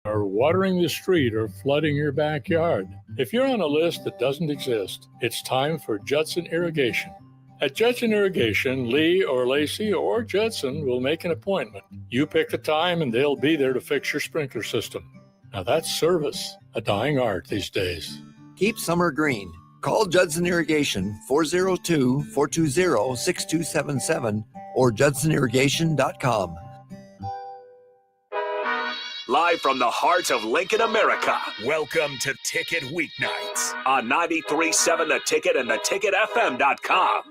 or watering the street or flooding your backyard. If you're on a list that doesn't exist, it's time for Judson Irrigation. At Judson Irrigation, Lee or Lacey or Judson will make an appointment. You pick the time and they'll be there to fix your sprinkler system. Now that's service, a dying art these days. Keep summer green. Call Judson Irrigation 402-420-6277 or judsonirrigation.com. Live from the heart of Lincoln, America, welcome to Ticket Weeknights on 93.7 The Ticket and theticketfm.com.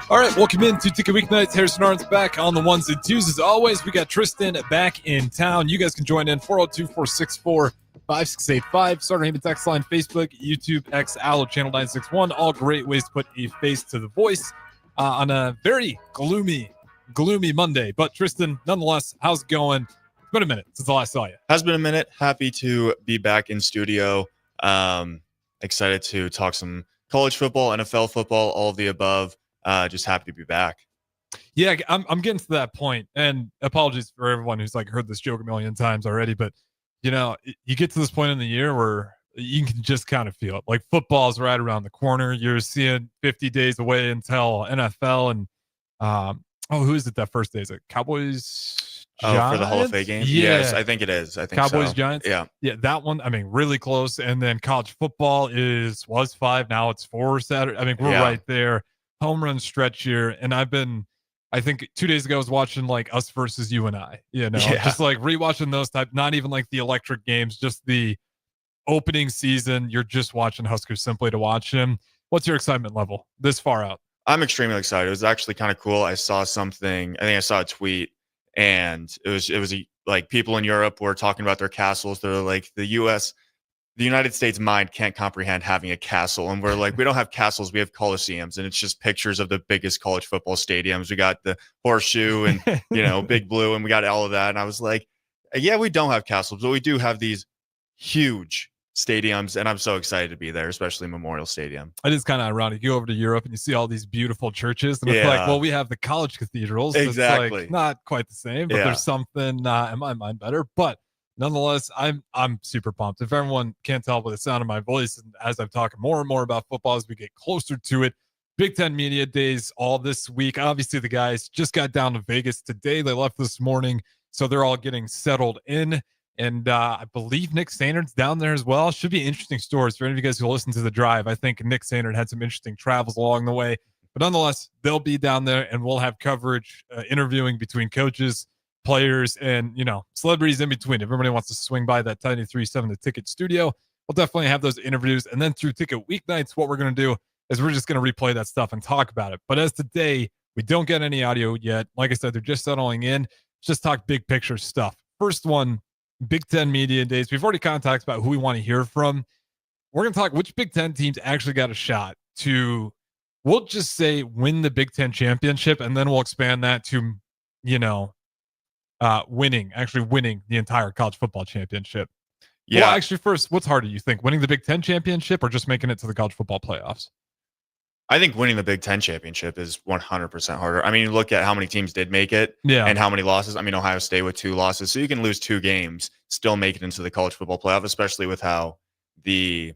All right, welcome into Ticket Weeknights. Harrison Arens back on the ones and twos. As always, we got Tristan back in town. You guys can join in 402-464-5685. Starter Haven text line, Facebook, YouTube, X, Allo, Channel 961. All great ways to put a face to the voice on a very gloomy Monday. But Tristan, nonetheless, how's it going? It's been a minute since I last saw you. Has been a minute. Happy to be back in studio. Excited to talk some college football, NFL football, all of the above. Just happy to be back. Yeah, I'm getting to that point, and apologies for everyone who's like heard this joke a million times already, but you know, you get to this point in the year where you can just kind of feel it. Like football's right around the corner. You're seeing 50 days away until NFL, and who is it that first day? Is it Cowboys? Giants? For the Hall of Fame game? Yeah. Yes, I think it is. I think Cowboys, so. Giants? Yeah, that one, I mean, really close. And then college football was 5, now it's 4 Saturday. I mean, we're right there. Home run stretch here, and I think 2 days ago I was watching like Us versus You and I, just like rewatching those type, not even like the electric games, just the opening season. You're just watching Huskers simply to watch him. What's your excitement level this far out? I'm extremely excited. It was actually kind of cool. I saw something. I think I saw a tweet, and it was like people in Europe were talking about their castles. They're like the United States mind can't comprehend having a castle. And we're like, we don't have castles, we have coliseums. And it's just pictures of the biggest college football stadiums. We got the Horseshoe and, Big Blue, and we got all of that. And I was like, yeah, we don't have castles, but we do have these huge stadiums. And I'm so excited to be there, especially Memorial Stadium. It is kind of ironic. You go over to Europe and you see all these beautiful churches. And it's like, well, we have the college cathedrals. Exactly. It's like not quite the same, but there's something in my mind better. But nonetheless, I'm super pumped. If everyone can't tell by the sound of my voice, and as I'm talking more and more about football as we get closer to it, Big Ten Media Days all this week. Obviously, the guys just got down to Vegas today. They left this morning, so they're all getting settled in. And I believe Nick Sainerd's down there as well. Should be interesting stories for any of you guys who listen to The Drive. I think Nick Sainerd had some interesting travels along the way. But nonetheless, they'll be down there, and we'll have coverage, interviewing between coaches, players, and celebrities in between. Everybody wants to swing by that 93.7 The Ticket studio. We'll definitely have those interviews, and then through Ticket Weeknights, what we're going to do is we're just going to replay that stuff and talk about it. But as today, we don't get any audio yet. Like I said, they're just settling in. Let's just talk big picture stuff. First one, Big Ten Media Days. We've already talked about who we want to hear from. We're going to talk which Big Ten teams actually got a shot to, we'll just say, win the Big Ten championship, and then we'll expand that to, winning the entire college football championship. Yeah. Well, actually, first, what's harder, you think? Winning the Big Ten championship or just making it to the college football playoffs? I think winning the Big Ten championship is 100% harder. I mean, you look at how many teams did make it and how many losses. I mean, Ohio State with 2 losses. So you can lose 2 games, still make it into the college football playoff, especially with how the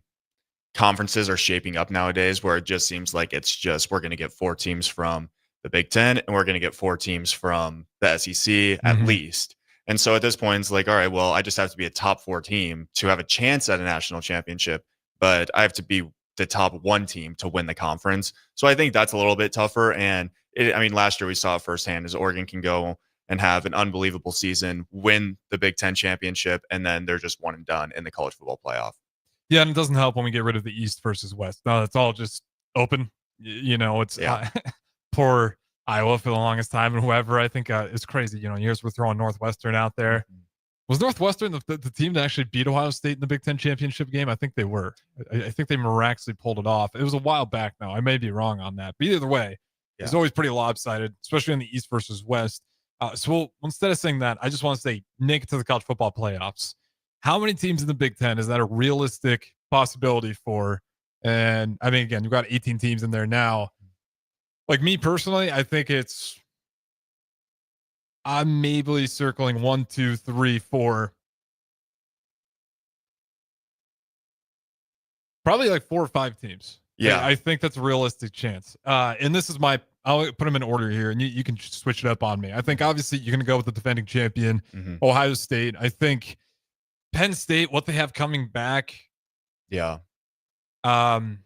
conferences are shaping up nowadays, where it just seems like we're going to get 4 teams from the Big Ten, and we're going to get 4 teams from the SEC at least. And so at this point, it's like, all right, well, I just have to be a top 4 team to have a chance at a national championship, but I have to be the top 1 team to win the conference. So I think that's a little bit tougher. And last year we saw it firsthand as Oregon can go and have an unbelievable season, win the Big Ten championship, and then they're just one and done in the college football playoff. Yeah, and it doesn't help when we get rid of the East versus West. No, it's all just open. It's poor Iowa for the longest time, and whoever. I think it's crazy. Years we're throwing Northwestern out there. Was Northwestern the team that actually beat Ohio State in the Big Ten championship game? I think they were. I think they miraculously pulled it off. It was a while back now. I may be wrong on that. But either way, it's always pretty lopsided, especially in the East versus West. So instead of saying that, I just want to say make it to the college football playoffs. How many teams in the Big Ten is that a realistic possibility for? And I mean, again, you've got 18 teams in there now. Like me personally, I think I'm maybe circling 1, 2, 3, 4. Probably like 4 or 5 teams. Yeah. I think that's a realistic chance. And this is I'll put them in order here, and you can switch it up on me. I think obviously you're going to go with the defending champion, Ohio State. I think Penn State, what they have coming back. Yeah. I'm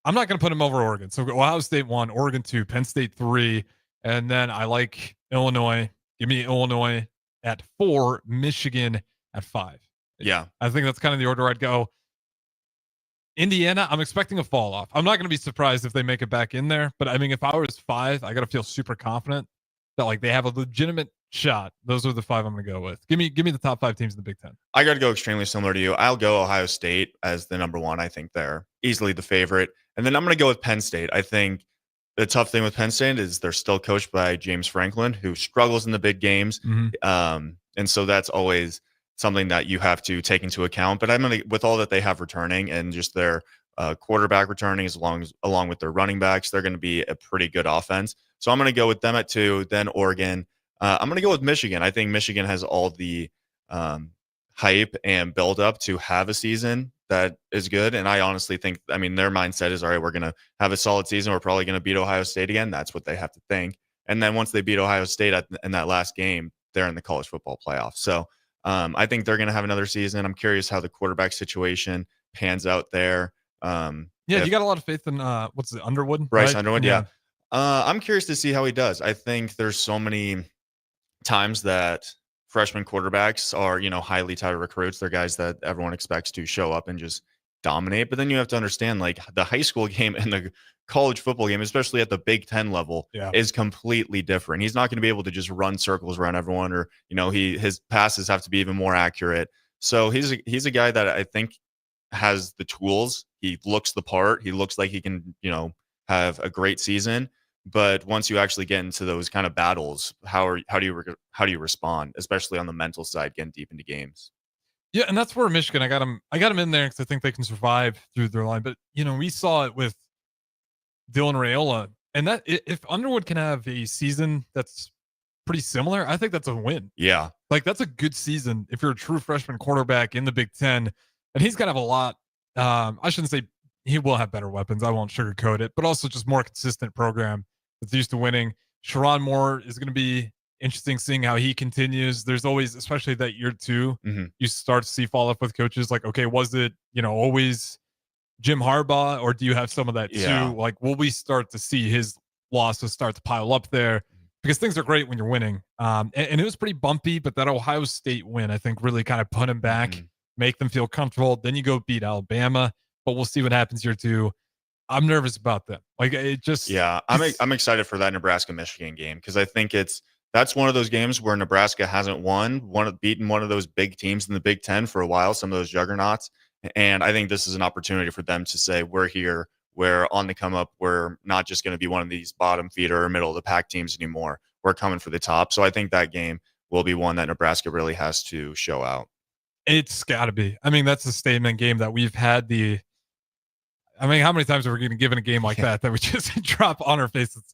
not going to put them over Oregon. So Ohio State 1, Oregon 2, Penn State 3, and then I like Illinois. Give me Illinois at 4, Michigan at 5. Yeah. I think that's kind of the order I'd go. Indiana, I'm expecting a fall off. I'm not going to be surprised if they make it back in there, but I mean, if I was 5, I got to feel super confident that like they have a legitimate shot. Those are the 5 I'm going to go with. Give me the top 5 teams in the Big Ten. I got to go extremely similar to you. I'll go Ohio State as the number 1. I think they're easily the favorite. And then I'm going to go with Penn State. I think the tough thing with Penn State is they're still coached by James Franklin, who struggles in the big games. And so that's always something that you have to take into account. But I'm going to, with all that they have returning and just their quarterback returning, along with their running backs, they're going to be a pretty good offense. So I'm going to go with them at 2, then Oregon. I'm going to go with Michigan. I think Michigan has all the hype and build up to have a season that is good. And I honestly think, I mean, their mindset is, all right, we're going to have a solid season. We're probably going to beat Ohio State again. That's what they have to think. And then once they beat Ohio State in that last game, they're in the college football playoff. So I think they're going to have another season. I'm curious how the quarterback situation pans out there. You got a lot of faith in what's it, Underwood? Bryce right? Underwood, yeah. I'm curious to see how he does. I think there's so many times that freshman quarterbacks are, highly touted recruits. They're guys that everyone expects to show up and just dominate. But then you have to understand, like, the high school game and the college football game, especially at the Big Ten level, is completely different. He's not going to be able to just run circles around everyone, or his passes have to be even more accurate. So he's a guy that I think has the tools. He looks the part. He looks like he can have a great season. But once you actually get into those kind of battles, how do you respond, especially on the mental side, getting deep into games? Yeah, and that's where Michigan, I got them in there because I think they can survive through their line. But we saw it with Dylan Raiola, and that if Underwood can have a season that's pretty similar, I think that's a win. Yeah, like that's a good season if you're a true freshman quarterback in the Big Ten, and he's gonna have a lot. I shouldn't say he will have better weapons. I won't sugarcoat it, but also just more consistent program that's used to winning. Sharon Moore is going to be interesting seeing how he continues. There's always, especially that year 2, you start to see fall off with coaches. Like, okay, was it, always Jim Harbaugh, or do you have some of that too? Like, will we start to see his losses start to pile up there? Because things are great when you're winning. And it was pretty bumpy, but that Ohio State win, I think, really kind of put him back, make them feel comfortable. Then you go beat Alabama, but we'll see what happens year 2. I'm nervous about them. Like, it just I'm excited for that Nebraska-Michigan game, because I think that's one of those games where Nebraska hasn't beaten one of those big teams in the Big Ten for a while, some of those juggernauts. And I think this is an opportunity for them to say, we're here, we're on the come up, we're not just going to be one of these bottom feeder or middle of the pack teams anymore. We're coming for the top. So I think that game will be one that Nebraska really has to show out. It's got to be. I mean, that's a statement game that we've had how many times are we going to give in a game like that we just drop on our faces?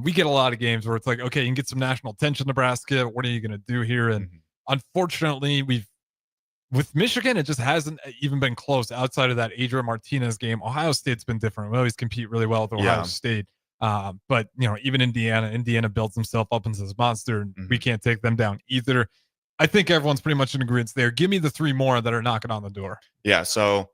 We get a lot of games where it's like, okay, you can get some national attention, Nebraska. What are you going to do here? And unfortunately, with Michigan, it just hasn't even been close outside of that Adrian Martinez game. Ohio State's been different. We always compete really well with Ohio State. But, even Indiana builds himself up into this monster, and we can't take them down either. I think everyone's pretty much in agreement there. Give me the 3 more that are knocking on the door. Yeah, so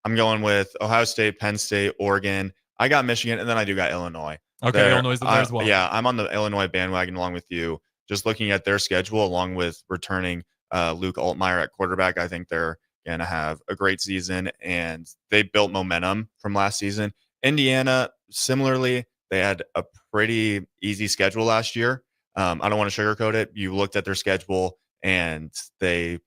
I'm going with Ohio State, Penn State, Oregon. I got Michigan, and then I do got Illinois. Okay, Illinois is there as well. Yeah, I'm on the Illinois bandwagon along with you. Just looking at their schedule, along with returning Luke Altmaier at quarterback, I think they're going to have a great season, and they built momentum from last season. Indiana, similarly, they had a pretty easy schedule last year. I don't want to sugarcoat it. You looked at their schedule, and they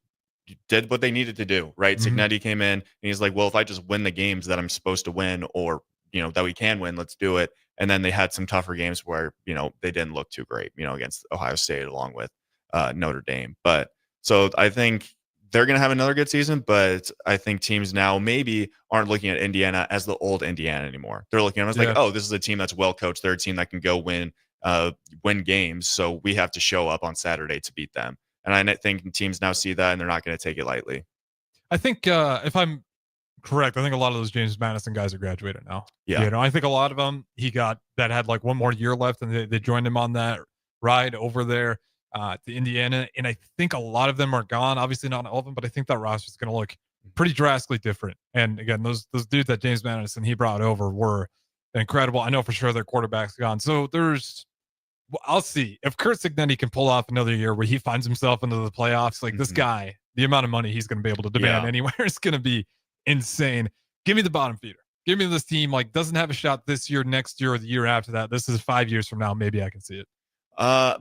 did what they needed to do, right? Cignetti came in, and he's like, well, if I just win the games that I'm supposed to win, or that we can win. Let's do it. And then they had some tougher games where, they didn't look too great, against Ohio State along with Notre Dame. But so I think they're going to have another good season, but I think teams now maybe aren't looking at Indiana as the old Indiana anymore. They're looking at it as like, oh, this is a team that's well coached. They're a team that can go win games. So we have to show up on Saturday to beat them. And I think teams now see that and they're not going to take it lightly. I think if I'm correct, I think a lot of those James Madison guys are graduated now. Yeah. I think a lot of them that had like one more year left, and they joined him on that ride over there to Indiana. And I think a lot of them are gone. Obviously not all of them, but I think that roster is going to look pretty drastically different. And again, those dudes that James Madison he brought over were incredible. I know for sure their quarterback's gone. So I'll see if Kurt Cignetti can pull off another year where he finds himself into the playoffs. Like this guy, the amount of money he's going to be able to demand anywhere is going to be insane. Give me the bottom feeder. Give me this team like doesn't have a shot this year, next year, or the year after that. This is 5 years from now. Maybe I can see it.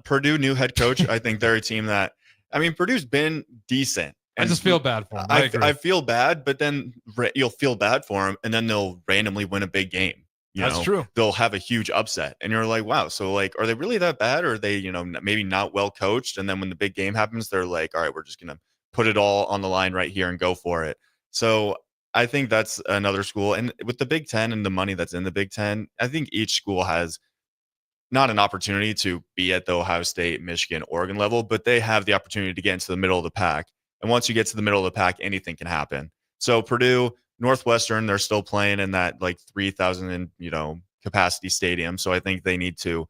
Purdue new head coach. I think they're a team that, Purdue's been decent. I just feel bad for them. I feel bad, but then you'll feel bad for them, and then they'll randomly win a big game. That's true. They'll have a huge upset, and you're like, wow. So like, are they really that bad, or are they, maybe not well coached? And then when the big game happens, they're like, all right, we're just gonna put it all on the line right here and go for it. So I think that's another school. And with the Big Ten and the money that's in the Big Ten, I think each school has not an opportunity to be at the Ohio State, Michigan, Oregon level, but they have the opportunity to get into the middle of the pack. And once you get to the middle of the pack, anything can happen. So Purdue, Northwestern, they're still playing in that like 3,000 capacity stadium. So I think they need to,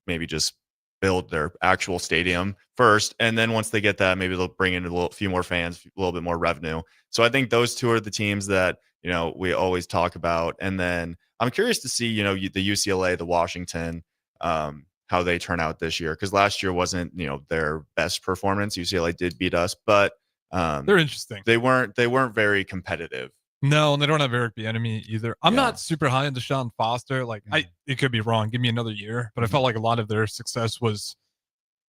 maybe just build their actual stadium first. And then once they get that, maybe they'll bring in a few more fans, a little bit more revenue. So I think those two are the teams that, we always talk about. And then I'm curious to see, the UCLA, the Washington, how they turn out this year. Because last year wasn't, their best performance. UCLA did beat us, but they're interesting. They weren't very competitive. No, and they don't have Eric Bieniemy either. I'm not super high on Deshaun Foster. Like it could be wrong. Give me another year. But I felt like a lot of their success was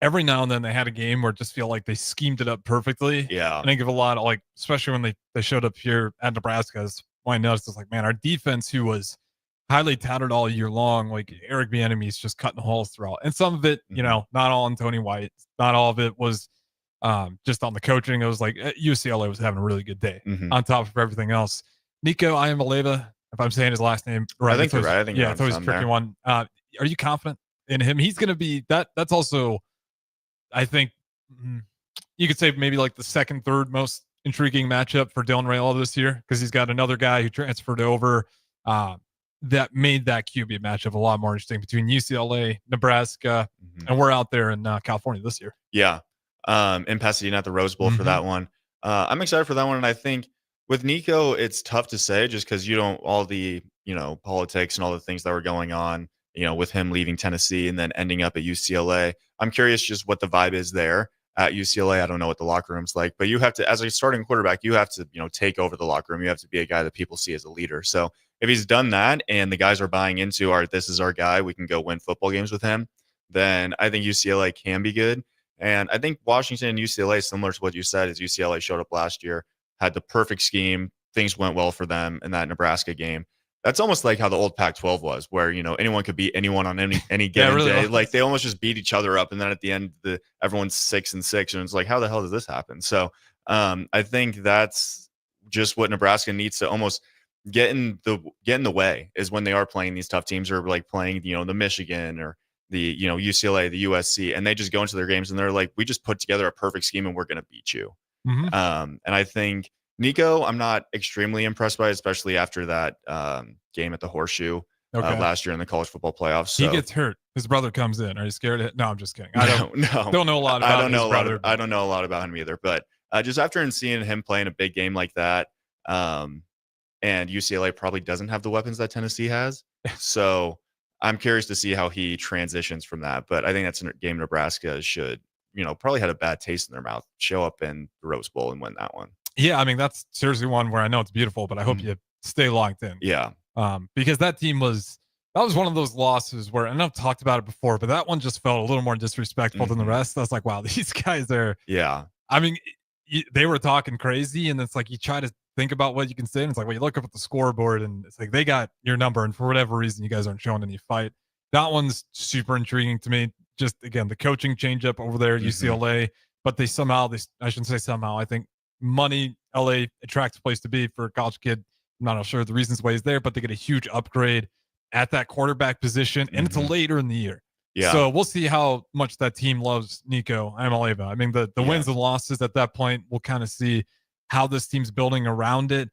every now and then they had a game where it just feel like they schemed it up perfectly. Yeah. And I give a lot of like, especially when they showed up here at Nebraska, I noticed it's like, man, our defense, who was highly touted all year long, like Eric Bieniemy's just cutting holes throughout. And some of it, not all on Tony White. Not all of it was just on the coaching. It was like UCLA was having a really good day on top of everything else. Nico Iamaleava, if I'm saying his last name right. I think you're right. I think it's always a tricky one. Are you confident in him? He's going to be that's also, I think you could say maybe like the second, third most intriguing matchup for Dylan Raiola this year, because he's got another guy who transferred over that made that QB matchup a lot more interesting between UCLA, Nebraska, and we're out there in California this year. Yeah. In Pasadena at the Rose Bowl for that one. I'm excited for that one. And I think with Nico, it's tough to say just because all the, politics and all the things that were going on, with him leaving Tennessee and then ending up at UCLA. I'm curious just what the vibe is there at UCLA. I don't know what the locker room's like, but you have to, as a starting quarterback, you have to, take over the locker room. You have to be a guy that people see as a leader. So if he's done that and the guys are buying into, all right, this is our guy, we can go win football games with him, then I think UCLA can be good. And I think Washington and UCLA, similar to what you said, is UCLA showed up last year, had the perfect scheme. Things went well for them in that Nebraska game. That's almost like how the old Pac-12 was, where, anyone could beat anyone on any given day. Was. Like they almost just beat each other up. And then at the end, everyone's 6-6. And it's like, how the hell does this happen? So I think that's just what Nebraska needs to almost get in the way, is when they are playing these tough teams, or like playing, the Michigan or the, UCLA, the USC, and they just go into their games and they're like, we just put together a perfect scheme and we're going to beat you. And I think Nico, I'm not extremely impressed by, especially after that game at the Horseshoe last year in the college football playoffs. So. He gets hurt. His brother comes in. Are you scared? No, I'm just kidding. I don't know a lot about his brother. I don't know a lot about him either, but just after seeing him play in a big game like that, and UCLA probably doesn't have the weapons that Tennessee has. So I'm curious to see how he transitions from that. But I think that's a game Nebraska should, probably had a bad taste in their mouth, show up in the Rose Bowl and win that one. Yeah, I mean, that's seriously one where I know it's beautiful, but I hope you stay locked in. Yeah. Because that team was one of those losses where, and I've talked about it before, but that one just felt a little more disrespectful than the rest. I was like, wow, these guys are. Yeah. I mean, they were talking crazy, and it's like you try to think about what you can say. And it's like, well, you look up at the scoreboard and it's like, they got your number. And for whatever reason, you guys aren't showing any fight. That one's super intriguing to me. Just, again, the coaching change up over there at UCLA, but I shouldn't say somehow, I think money, LA, attractive place to be for a college kid. I'm not sure the reasons why he's there, but they get a huge upgrade at that quarterback position, and it's later in the year. Yeah. So we'll see how much that team loves Nico Iamaleava. I mean, the wins and losses at that point, we'll kind of see how this team's building around it.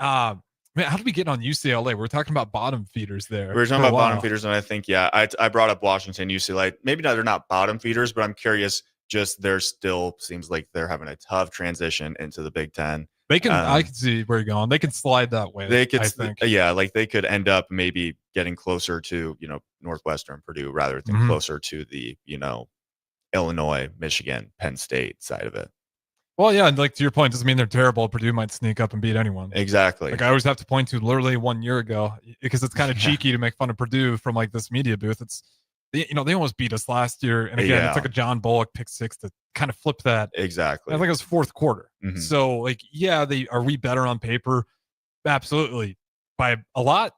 Man, how did we get on UCLA? We're talking about bottom feeders there. We were talking about bottom feeders, and I think, I brought up Washington, UCLA. Maybe they're not bottom feeders, but I'm curious. Just there still seems like they're having a tough transition into the Big Ten. They can, I can see where you're going. They can slide that way. They could, I think. like they could end up maybe getting closer to, Northwestern, Purdue, rather than closer to the, Illinois, Michigan, Penn State side of it. Well, yeah, like to your point, doesn't mean they're terrible. Purdue might sneak up and beat anyone. Exactly. Like I always have to point to literally 1 year ago, because it's kind of cheeky to make fun of Purdue from like this media booth. It's, they almost beat us last year. And again, it's like a John Bullock pick six to kind of flip that. Exactly. I think it was fourth quarter. So like, are we better on paper? Absolutely. By a lot,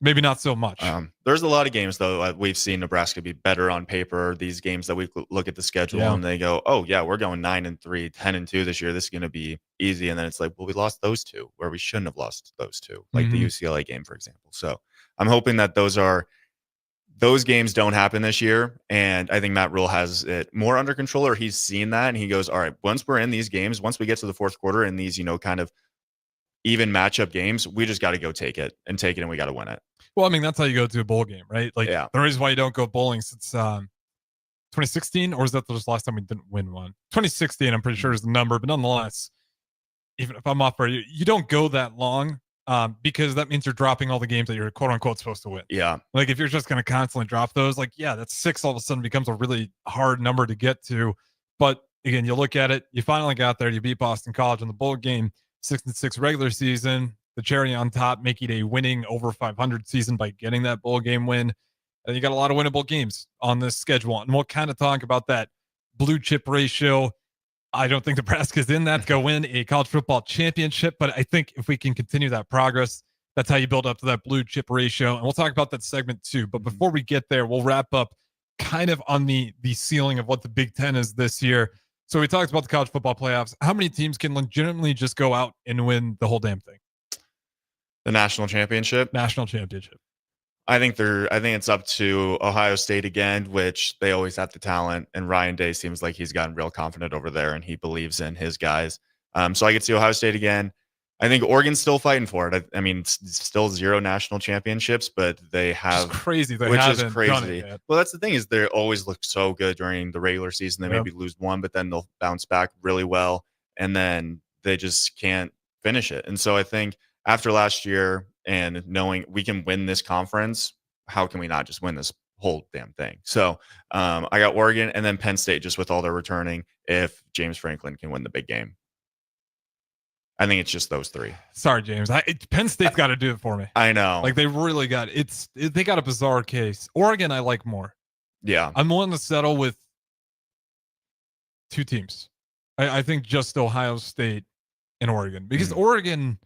maybe not so much. There's a lot of games though. We've seen Nebraska be better on paper. These games that we look at the schedule and they go, oh yeah, we're going 9-3, 10-2 this year. This is going to be easy. And then it's like, well, we lost those two where we shouldn't have lost those two, like the UCLA game, for example. So I'm hoping that those games don't happen this year. And I think Matt Rule has it more under control, or he's seen that. And he goes, all right, once we're in these games, once we get to the fourth quarter and these, kind of even matchup games, we just got to go take it, and we got to win it. Well, I mean, that's how you go to a bowl game, right? Like the reason why you don't go bowling since 2016, or is that the last time we didn't win one? 2016, I'm pretty sure is the number, but nonetheless, even if I'm off for you don't go that long. Because that means you're dropping all the games that you're quote unquote supposed to win. Yeah. Like if you're just going to constantly drop those, like, that's 6 all of a sudden becomes a really hard number to get to. But again, you look at it, you finally got there, you beat Boston College in the bowl game, 6-6 regular season, the cherry on top, making a winning over 500 season by getting that bowl game win. And you got a lot of winnable games on this schedule. And we'll kind of talk about that blue chip ratio. I don't think Nebraska's in that to go win a college football championship, but I think if we can continue that progress, that's how you build up to that blue chip ratio. And we'll talk about that segment too. But before we get there, we'll wrap up kind of on the ceiling of what the Big Ten is this year. So we talked about the college football playoffs. How many teams can legitimately just go out and win the whole damn thing? The national championship? National championship. I think it's up to Ohio State again, which they always have the talent. And Ryan Day seems like he's gotten real confident over there and he believes in his guys. So I could see Ohio State again. I think Oregon's still fighting for it. I mean, it's still 0 national championships, but they have, which is crazy. Well, that's the thing, is they always look so good during the regular season. They maybe lose one, but then they'll bounce back really well. And then they just can't finish it. And so I think after last year, and knowing we can win this conference, how can we not just win this whole damn thing? So I got Oregon and then Penn State, just with all their returning, if James Franklin can win the big game. I think it's just those 3. Sorry, James. Penn State's got to do it for me. I know. Like they really got it. They got a bizarre case. Oregon, I like more. Yeah. I'm willing to settle with 2 teams. I think just Ohio State and Oregon, because Oregon,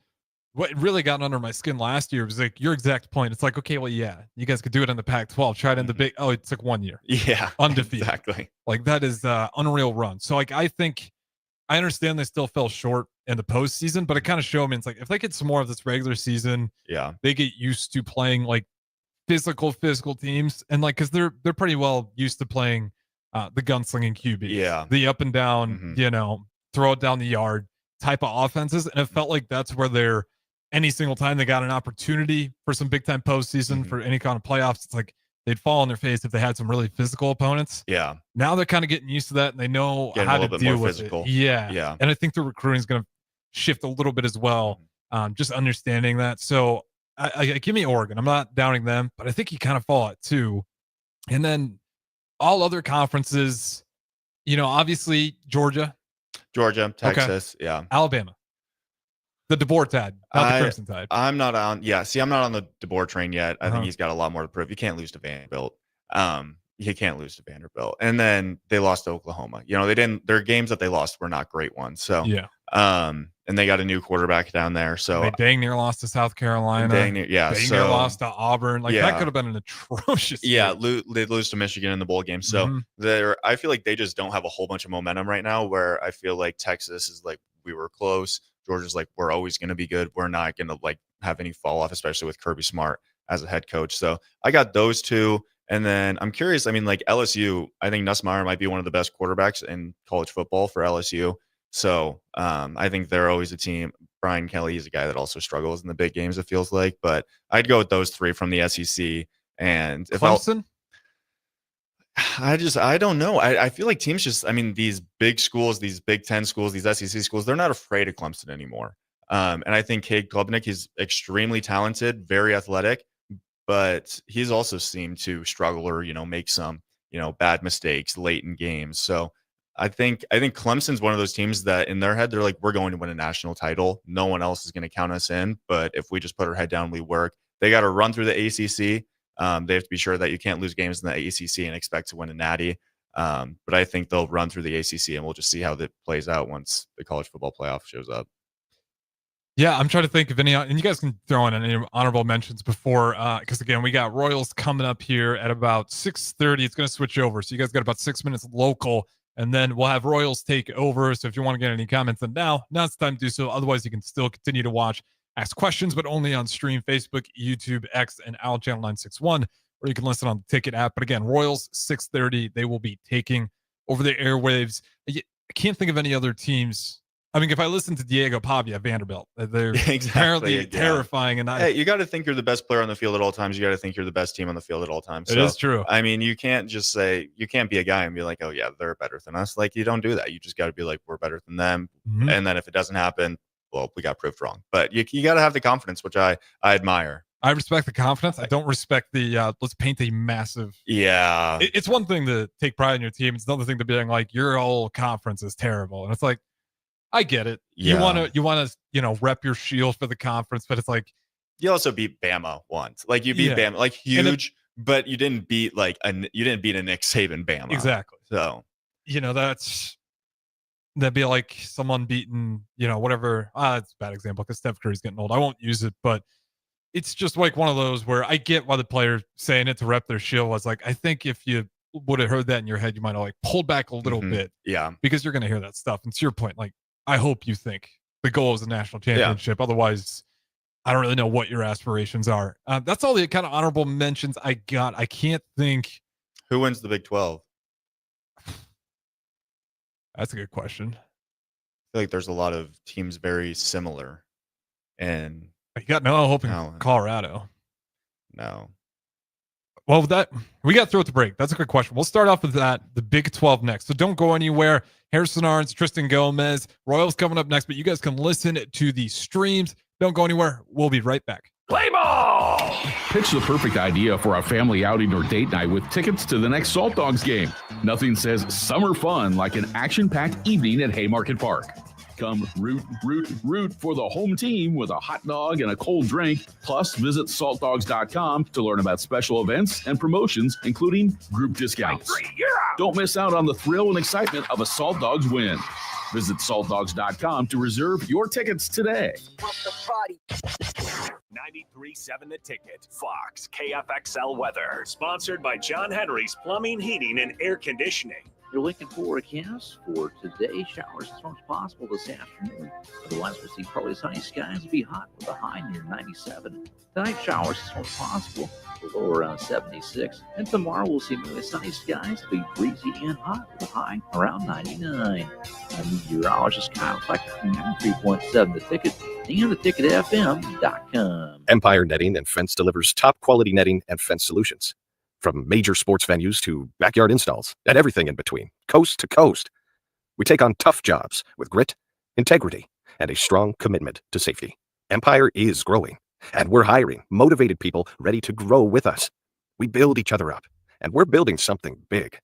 what really got under my skin last year was like your exact point. It's like, okay, well, you guys could do it in the Pac-12. Try it in the big. Oh, it took 1 year. Yeah, undefeated. Exactly. Like that is unreal run. So like, I think I understand they still fell short in the postseason, but it kind of showed me it's like if they get some more of this regular season, they get used to playing like physical teams, and like because they're pretty well used to playing the gunslinging QB, the up and down, throw it down the yard type of offenses, and it felt like that's where they're. Any single time they got an opportunity for some big time postseason for any kind of playoffs, it's like they'd fall on their face if they had some really physical opponents. Yeah. Now they're kind of getting used to that and they know how to deal with it. Yeah. Yeah. And I think the recruiting is going to shift a little bit as well. Just understanding that. So I give me Oregon. I'm not doubting them, but I think you kind of fall at 2. And then all other conferences, obviously Georgia, Texas, Alabama. The DeBoer Tide, not the Crimson Tide. I'm not on the DeBoer train yet. I think he's got a lot more to prove. You can't lose to Vanderbilt. You can't lose to Vanderbilt. And then they lost to Oklahoma. Their games that they lost were not great ones. So And they got a new quarterback down there. So they dang near lost to South Carolina. Dang near lost to Auburn. That could have been an atrocious year. They lose to Michigan in the bowl game. So I feel like they just don't have a whole bunch of momentum right now, where I feel like Texas is like, we were close. Georgia's like, we're always going to be good. We're not going to like have any fall off, especially with Kirby Smart as a head coach. So I got those two. And then I'm curious. I mean, like LSU, I think Nussmeier might be one of the best quarterbacks in college football for LSU. So I think they're always a team. Brian Kelly is a guy that also struggles in the big games, it feels like. But I'd go with those three from the SEC. And if Clemson? I don't know. I feel like teams just, I mean, these big schools, these Big Ten schools, these SEC schools, they're not afraid of Clemson anymore. And I think Cade Klubnik, he's extremely talented, very athletic, but he's also seemed to struggle or, make some, bad mistakes late in games. So I think Clemson's one of those teams that in their head, they're like, we're going to win a national title. No one else is going to count us in. But if we just put our head down, we work. They got to run through the ACC. They have to be sure that you can't lose games in the ACC and expect to win a natty. But I think they'll run through the ACC, and we'll just see how that plays out once the college football playoff shows up. Yeah, I'm trying to think of any, and you guys can throw in any honorable mentions before, because again, we got Royals coming up here at about 6:30. It's going to switch over, so you guys got about 6 minutes local. And then we'll have Royals take over. So if you want to get any comments, then now's the time to do so. Otherwise, you can still continue to watch, ask questions, but only on stream, Facebook, YouTube, X, and Owl Channel 961, or you can listen on the Ticket app. But again, Royals 6:30, they will be taking over the airwaves. I can't think of any other teams. I mean, if I listen to Diego Pavia, Vanderbilt, they're apparently terrifying. And you got to think you're the best player on the field at all times. You got to think you're the best team on the field at all times. It is true. I mean, you can't just say, you can't be a guy and be like, oh yeah, they're better than us. Like, you don't do that. You just got to be like, we're better than them. Mm-hmm. And then if it doesn't happen, well, we got proved wrong. But you got to have the confidence, which I admire. I respect the confidence. I don't respect the let's paint a massive. Yeah. It's one thing to take pride in your team. It's another thing to being like, your whole conference is terrible. And it's like, I get it. Yeah. You want to, rep your shield for the conference, but it's like, you also beat Bama once. Like you beat Bama, like huge, but you didn't beat a Nick Saban Bama. Exactly. So, that'd be like someone beating, whatever. It's a bad example because Steph Curry's getting old. I won't use it, but it's just like one of those where I get why the player saying it to rep their shield was like, I think if you would have heard that in your head, you might have like pulled back a little bit. Yeah. Because you're going to hear that stuff. And to your point, like, I hope you think the goal is a national championship. Yeah. Otherwise, I don't really know what your aspirations are. That's all the kind of honorable mentions I got. I can't think. Who wins the Big 12? That's a good question. I feel like there's a lot of teams very similar. And you got no hope in Colorado. No. Well, we got to throw it to break. That's a good question. We'll start off with that, the Big 12 next. So don't go anywhere. Harrison Arens, Tristan Gomes, Royals coming up next, but you guys can listen to the streams. Don't go anywhere. We'll be right back. Play ball! Pitch the perfect idea for a family outing or date night with tickets to the next Salt Dogs game. Nothing says summer fun like an action-packed evening at Haymarket Park. Come root for the home team with a hot dog and a cold drink. Plus, visit saltdogs.com to learn about special events and promotions, including group discounts. Don't miss out on the thrill and excitement of a Salt Dogs win. Visit saltdogs.com to reserve your tickets today. 93.7 The Ticket. Fox KFXL weather. Sponsored by John Henry's Plumbing, Heating, and Air Conditioning. You're looking forecast for today. Showers as much as possible this afternoon. Otherwise, we'll see partly sunny skies. It'll be hot with a high near 97. Tonight, showers as much as possible. The low around 76. And tomorrow, we'll see mainly sunny skies. It'll be breezy and hot with a high around 99. I'm meteorologist Kyle Flecker from 93.7 The Ticket and theticketfm.com. Empire Netting and Fence delivers top quality netting and fence solutions. From major sports venues to backyard installs and everything in between, coast to coast. We take on tough jobs with grit, integrity, and a strong commitment to safety. Empire is growing, and we're hiring motivated people ready to grow with us. We build each other up, and we're building something big.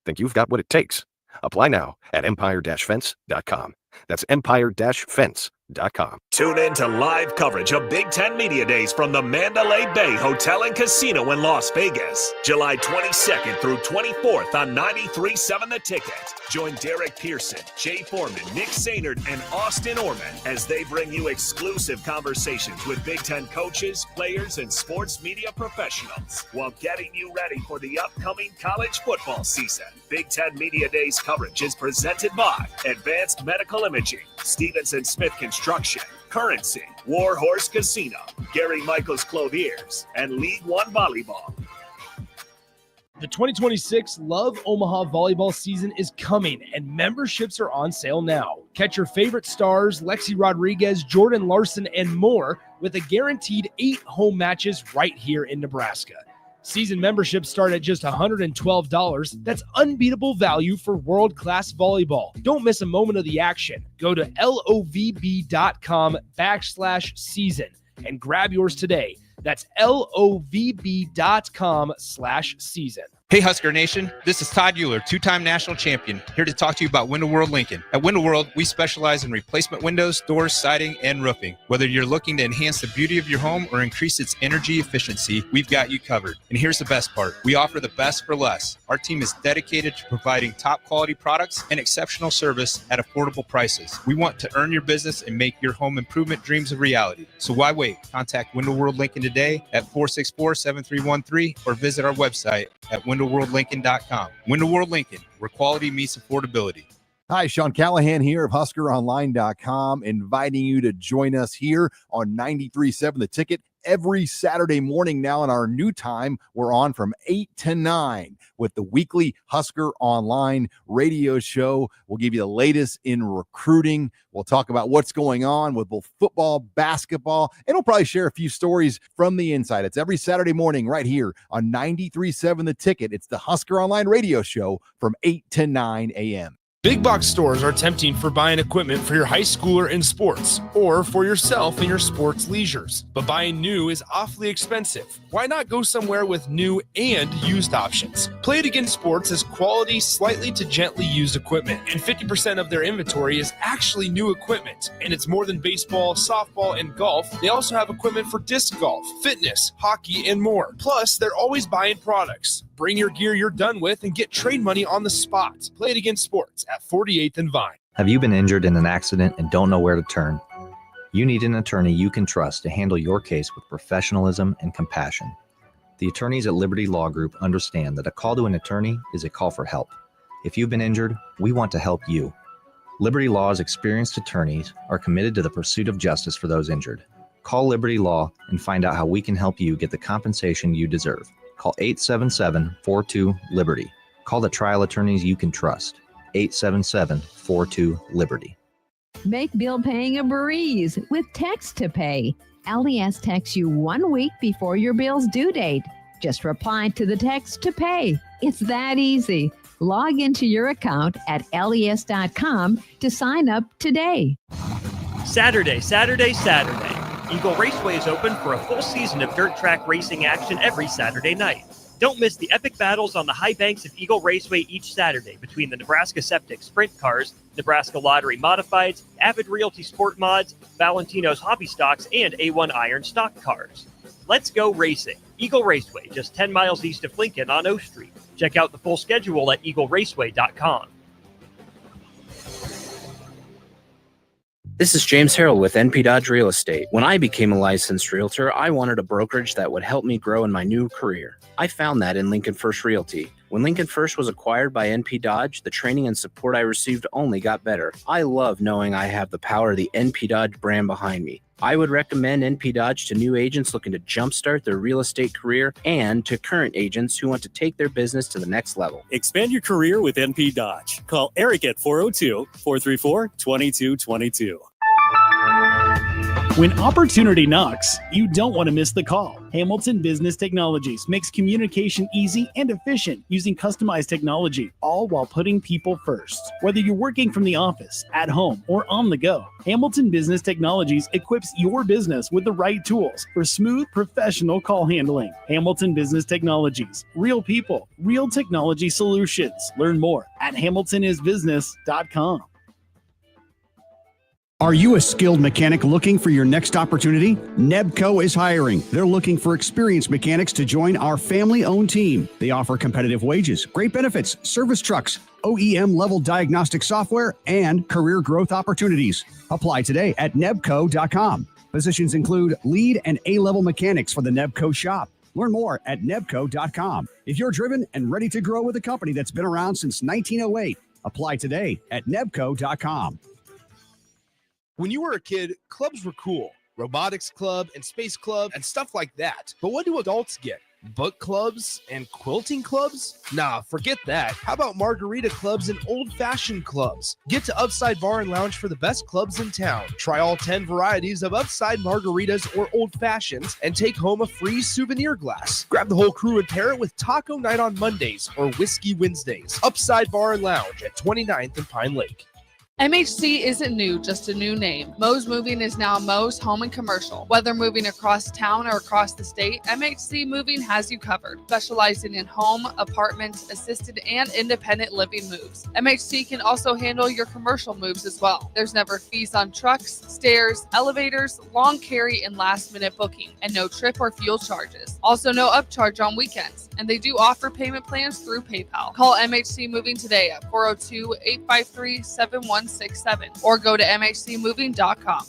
Think you've got what it takes? Apply now at empire-fence.com. That's empire-fence.com. Tune in to live coverage of Big Ten Media Days from the Mandalay Bay Hotel and Casino in Las Vegas, July 22nd through 24th on 93.7 The Ticket. Join Derek Pearson, Jay Foreman, Nick Sainert, and Austin Orman as they bring you exclusive conversations with Big Ten coaches, players, and sports media professionals while getting you ready for the upcoming college football season. Big Ten Media Days coverage is presented by Advanced Medical Imaging, Stevenson Smith Construction, Currency, Warhorse Casino, Gary Michaels Clothiers, and League One Volleyball. The 2026 Love Omaha volleyball season is coming, and memberships are on sale now. Catch your favorite stars, Lexi Rodriguez, Jordan Larson, and more with a guaranteed 8 home matches right here in Nebraska. Season memberships start at just $112. That's unbeatable value for world-class volleyball. Don't miss a moment of the action. Go to lovb.com/season and grab yours today. That's lovb.com/season. Hey Husker Nation, this is Todd Euler, 2-time national champion, here to talk to you about Window World Lincoln. At Window World, we specialize in replacement windows, doors, siding, and roofing. Whether you're looking to enhance the beauty of your home or increase its energy efficiency, we've got you covered. And here's the best part. We offer the best for less. Our team is dedicated to providing top quality products and exceptional service at affordable prices. We want to earn your business and make your home improvement dreams a reality. So why wait? Contact Window World Lincoln today at 464-7313 or visit our website at windowworldlincoln.com. Window World Lincoln, where quality meets affordability. Hi, Sean Callahan here of HuskerOnline.com, inviting you to join us here on 93.7 The Ticket every Saturday morning now. In our new time, we're on from 8 to 9 with the weekly Husker Online radio show. We'll give you the latest in recruiting. We'll talk about what's going on with both football, basketball, and we'll probably share a few stories from the inside. It's every Saturday morning right here on 93.7 The Ticket. It's the Husker Online radio show from 8 to 9 a.m. Big box stores are tempting for buying equipment for your high schooler in sports or for yourself in your sports leisures. But buying new is awfully expensive. Why not go somewhere with new and used options? Play It Again Sports has quality, slightly to gently used equipment, and 50% of their inventory is actually new equipment. And it's more than baseball, softball, and golf. They also have equipment for disc golf, fitness, hockey, and more. Plus, they're always buying products. Bring your gear you're done with and get trade money on the spot. Play It Again Sports at 48th and Vine. Have you been injured in an accident and don't know where to turn? You need an attorney you can trust to handle your case with professionalism and compassion. The attorneys at Liberty Law Group understand that a call to an attorney is a call for help. If you've been injured, we want to help you. Liberty Law's experienced attorneys are committed to the pursuit of justice for those injured. Call Liberty Law and find out how we can help you get the compensation you deserve. Call 877-42-LIBERTY. Call the trial attorneys you can trust. 877-42-LIBERTY. Make bill paying a breeze with Text to Pay. LES texts you 1 week before your bill's due date. Just reply to the text to pay. It's that easy. Log into your account at les.com to sign up today. Saturday. Eagle Raceway is open for a full season of dirt track racing action every Saturday night. Don't miss the epic battles on the high banks of Eagle Raceway each Saturday between the Nebraska Septic Sprint Cars, Nebraska Lottery Modifieds, Avid Realty Sport Mods, Valentino's Hobby Stocks, and A1 Iron Stock Cars. Let's go racing. Eagle Raceway, just 10 miles east of Lincoln on O Street. Check out the full schedule at eagleraceway.com. This is James Harrell with NP Dodge Real Estate. When I became a licensed realtor, I wanted a brokerage that would help me grow in my new career. I found that in Lincoln First Realty. When Lincoln First was acquired by NP Dodge, the training and support I received only got better. I love knowing I have the power of the NP Dodge brand behind me. I would recommend NP Dodge to new agents looking to jumpstart their real estate career and to current agents who want to take their business to the next level. Expand your career with NP Dodge. Call Eric at 402-434-2222. When opportunity knocks, you don't want to miss the call. Hamilton Business Technologies makes communication easy and efficient using customized technology, all while putting people first. Whether you're working from the office, at home, or on the go, Hamilton Business Technologies equips your business with the right tools for smooth, professional call handling. Hamilton Business Technologies. Real people, real technology solutions. Learn more at hamiltonisbusiness.com. Are you a skilled mechanic looking for your next opportunity? Nebco is hiring. They're looking for experienced mechanics to join our family-owned team. They offer competitive wages, great benefits, service trucks, OEM-level diagnostic software, and career growth opportunities. Apply today at nebco.com. Positions include lead and A-level mechanics for the Nebco shop. Learn more at nebco.com. If you're driven and ready to grow with a company that's been around since 1908, apply today at nebco.com. When you were a kid, clubs were cool. Robotics club and space club and stuff like that. But what do adults get? Book clubs and quilting clubs? Nah, forget that. How about margarita clubs and old-fashioned clubs? Get to Upside Bar and Lounge for the best clubs in town. Try all 10 varieties of Upside margaritas or old fashions and take home a free souvenir glass. Grab the whole crew and pair it with taco night on Mondays or whiskey Wednesdays. Upside Bar and Lounge at 29th and Pine Lake. MHC isn't new, just a new name. Mo's Moving is now Mo's Home and Commercial. Whether moving across town or across the state, MHC Moving has you covered, specializing in home, apartment, assisted, and independent living moves. MHC can also handle your commercial moves as well. There's never fees on trucks, stairs, elevators, long carry, and last-minute booking, and no trip or fuel charges. Also no upcharge on weekends, and they do offer payment plans through PayPal. Call MHC Moving today at 402-853-7167 or go to mhcmoving.com.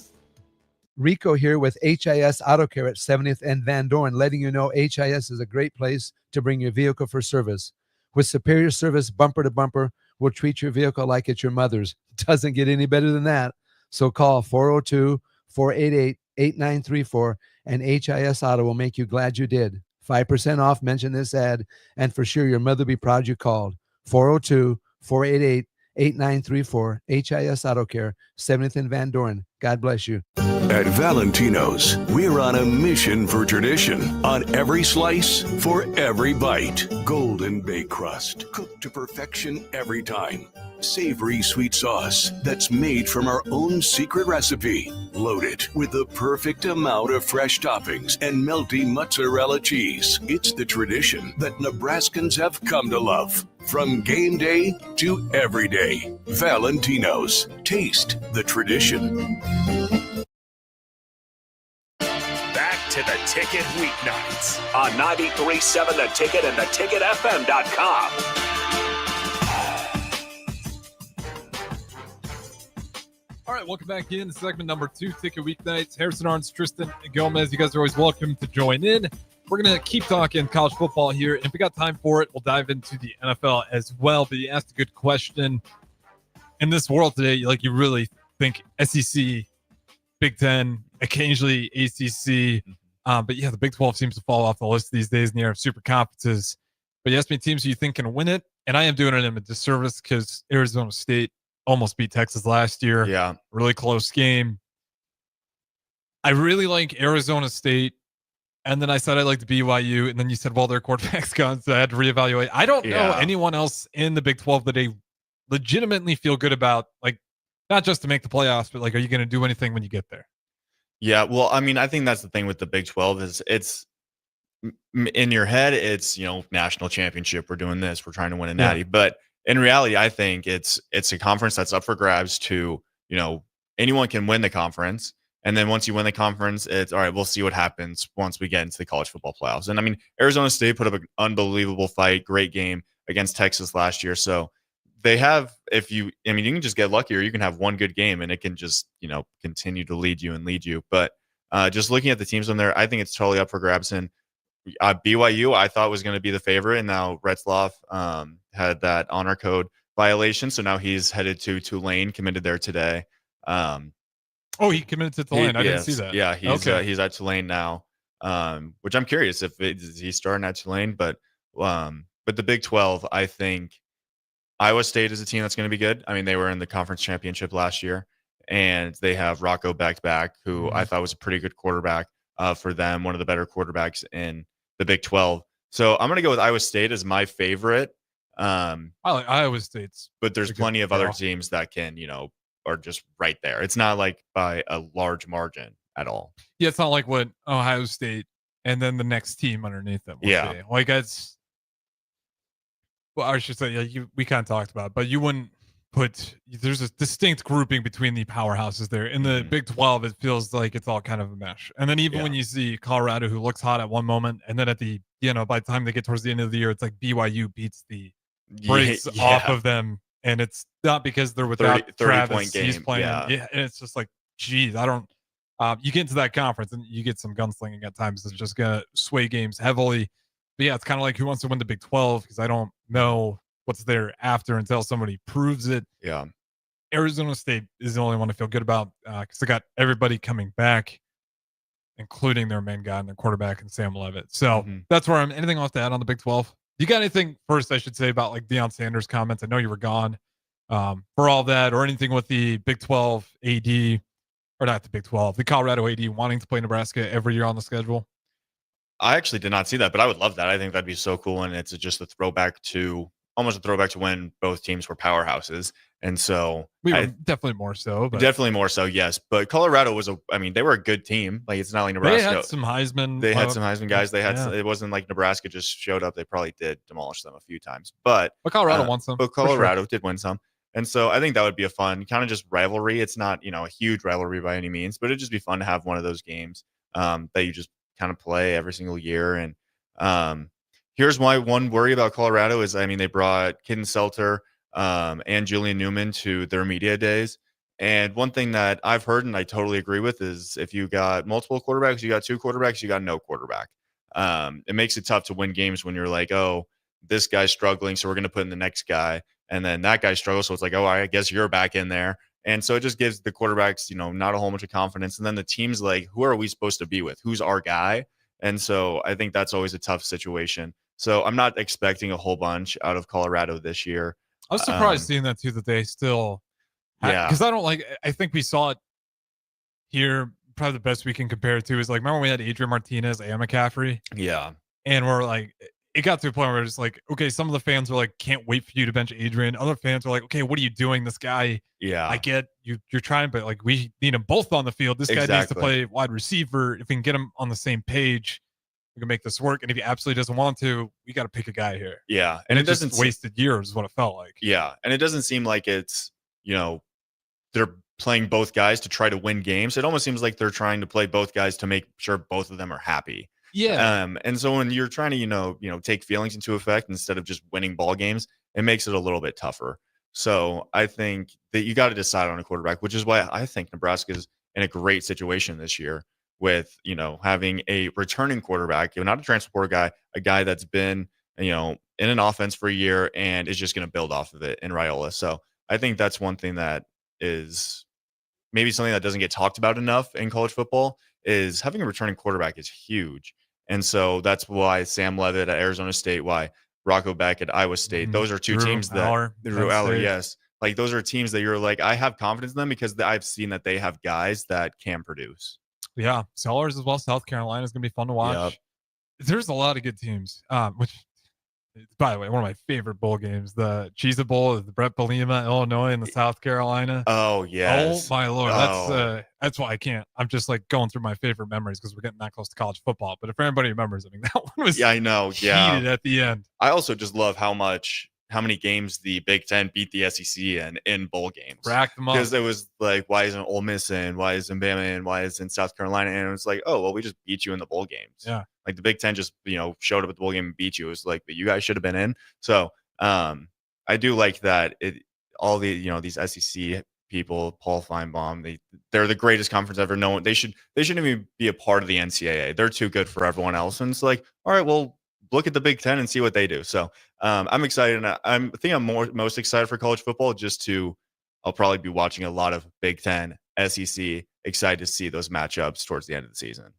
Rico here with HIS Auto Care at 70th and Van Dorn, letting you know HIS is a great place to bring your vehicle for service. With superior service bumper to bumper, we'll treat your vehicle like it's your mother's. It doesn't get any better than that. So call 402-488-8934 and HIS Auto will make you glad you did. 5% off, mention this ad, and for sure your mother will be proud you called. 402-488-8934, HIS Auto Care, 70th and Van Dorn. God bless you. At Valentino's, we're on a mission for tradition. On every slice, for every bite. Golden baked crust, cooked to perfection every time. Savory sweet sauce that's made from our own secret recipe. Loaded with the perfect amount of fresh toppings and melty mozzarella cheese. It's the tradition that Nebraskans have come to love. From game day to every day. Valentino's. Taste the tradition. Back to the Ticket weeknights on 93.7 The Ticket and theticketfm.com. All right, welcome back in segment number 2, Ticket Weeknights. Harrison Arens, Tristan Gomes, you guys are always welcome to join in. We're going to keep talking college football here, and if we got time for it, we'll dive into the NFL as well. But you asked a good question. In this world today, you really think SEC, Big Ten, occasionally ACC, but yeah, the Big 12 seems to fall off the list these days in the era of super conferences. But you asked me teams who you think can win it, and I am doing it in a disservice because Arizona State almost beat Texas last year. Yeah. Really close game. I really like Arizona State. And then I said I liked BYU. And then you said, well, their quarterback's gone, so I had to reevaluate. I don't know anyone else in the Big 12 that I legitimately feel good about, not just to make the playoffs, but are you going to do anything when you get there? Yeah, well, I mean, I think that's the thing with the Big 12 is it's in your head, it's, national championship. We're doing this. We're trying to win a natty. But in reality, I think it's a conference that's up for grabs to, anyone can win the conference. And then once you win the conference, it's all right, we'll see what happens once we get into the college football playoffs. And I mean, Arizona State put up an unbelievable fight, great game against Texas last year. So they have, you can just get lucky or you can have one good game and it can just, continue to lead you. But just looking at the teams on there, I think it's totally up for grabs. And BYU, I thought was going to be the favorite. And now Retzloff had that honor code violation. So now he's headed to Tulane, committed there today. He committed to Tulane. I didn't see that. Yeah, he's at Tulane now, which I'm curious if he's starting at Tulane. But the Big 12, I think Iowa State is a team that's going to be good. I mean, they were in the conference championship last year, and they have Rocco Becht back, who I thought was a pretty good quarterback for them, one of the better quarterbacks in the Big 12. So I'm going to go with Iowa State as my favorite. I like Iowa State's, but there's plenty of other teams that can, are just right there. It's not by a large margin at all. Yeah, it's not like what Ohio State and then the next team underneath them. I should say, we kind of talked about it, but you wouldn't there's a distinct grouping between the powerhouses there. In the Big 12, it feels like it's all kind of a mesh. And then even when you see Colorado, who looks hot at one moment, and then at the, by the time they get towards the end of the year, it's like BYU beats the brakes off of them. And it's not because they're without 30 Travis, game. He's playing. Yeah. And it's just like, geez, I don't, you get into that conference and you get some gunslinging at times. It's just going to sway games heavily. But yeah, it's kind of like who wants to win the Big 12, because I don't know what's there after until somebody proves it. Yeah. Arizona State is the only one I feel good about because they got everybody coming back, including their main guy and their quarterback and Sam Leavitt. So that's where I'm. Anything else to add on the Big 12? You got anything first, I should say, about like Deion Sanders' comments? I know you were gone for all that, or anything with the Big 12 AD, or not the Big 12, the Colorado AD wanting to play Nebraska every year on the schedule? I actually did not see that, but I would love that. I think that'd be so cool. And it's just almost a throwback to when both teams were powerhouses. And so we were definitely more so. Definitely more so, yes. But Colorado they were a good team. Like, it's not like Nebraska. They had some Heisman. They had some Heisman guys. They had it wasn't like Nebraska just showed up. They probably did demolish them a few times. But Colorado won some. But Colorado did win some. And so I think that would be a fun kind of just rivalry. It's not, a huge rivalry by any means, but it'd just be fun to have one of those games that you just kind of play every single year. And here's my one worry about Colorado is, they brought Kidden Selter and Julian Newman to their media days. And one thing that I've heard, and I totally agree with, is if you got multiple quarterbacks, you got two quarterbacks, you got no quarterback. It makes it tough to win games when you're like, oh, this guy's struggling, so we're going to put in the next guy. And then that guy struggles, so it's like, oh, I guess you're back in there. And so it just gives the quarterbacks, not a whole bunch of confidence. And then the team's like, who are we supposed to be with? Who's our guy? And so I think that's always a tough situation. So I'm not expecting a whole bunch out of Colorado this year. I was surprised seeing that too, that they still, because I think we saw it here. Probably the best we can compare it to is like, remember when we had Adrian Martinez and McCaffrey? Yeah. And we're like, it got to a point where it's like, okay, some of the fans are like, can't wait for you to bench Adrian. Other fans are like, okay, what are you doing? This guy, I get you're trying, but like, we need them both on the field. This guy needs to play wide receiver. If we can get him on the same page, we can make this work. And if he absolutely doesn't want to, we got to pick a guy here. Yeah. And it doesn't wasted years is what it felt like. Yeah. And it doesn't seem like it's, they're playing both guys to try to win games. It almost seems like they're trying to play both guys to make sure both of them are happy. Yeah. And so when you're trying to, take feelings into effect instead of just winning ball games, it makes it a little bit tougher. So I think that you got to decide on a quarterback, which is why I think Nebraska's in a great situation this year with, having a returning quarterback, not a transfer portal guy, a guy that's been, in an offense for a year and is just going to build off of it in Raiola. So I think that's one thing that is maybe something that doesn't get talked about enough in college football, is having a returning quarterback is huge. And so that's why Sam Leavitt at Arizona State, why Rocco Beck at Iowa State, those are two teams that Drew Aller, yes. Like, those are teams that you're like, I have confidence in them because I've seen that they have guys that can produce. Yeah. Sellers as well. South Carolina is going to be fun to watch. Yep. There's a lot of good teams, which, by the way, one of my favorite bowl games, the Cheez-It Bowl, the Brett Bielema, Illinois, and the South Carolina. Oh, yes. Oh, my Lord. That's why I can't. I'm just like going through my favorite memories because we're getting that close to college football. But if anybody remembers, that one was I know. Yeah. heated at the end. I also just love how many games the Big Ten beat the SEC in bowl games. Rack them up. Because it was like, why isn't Ole Miss in? Why isn't Bama in? Why isn't South Carolina in? And it was like, oh, well, we just beat you in the bowl games. Yeah. Like, the Big Ten just, showed up at the bowl game and beat you. It was like, but you guys should have been in. So I do like that. All the, these SEC people, Paul Feinbaum, they're the greatest conference ever. No one, they shouldn't even be a part of the NCAA. They're too good for everyone else. And it's like, all right, well, look at the Big Ten and see what they do. So I'm excited. And I think I'm most excited for college football I'll probably be watching a lot of Big Ten, SEC, excited to see those matchups towards the end of the season.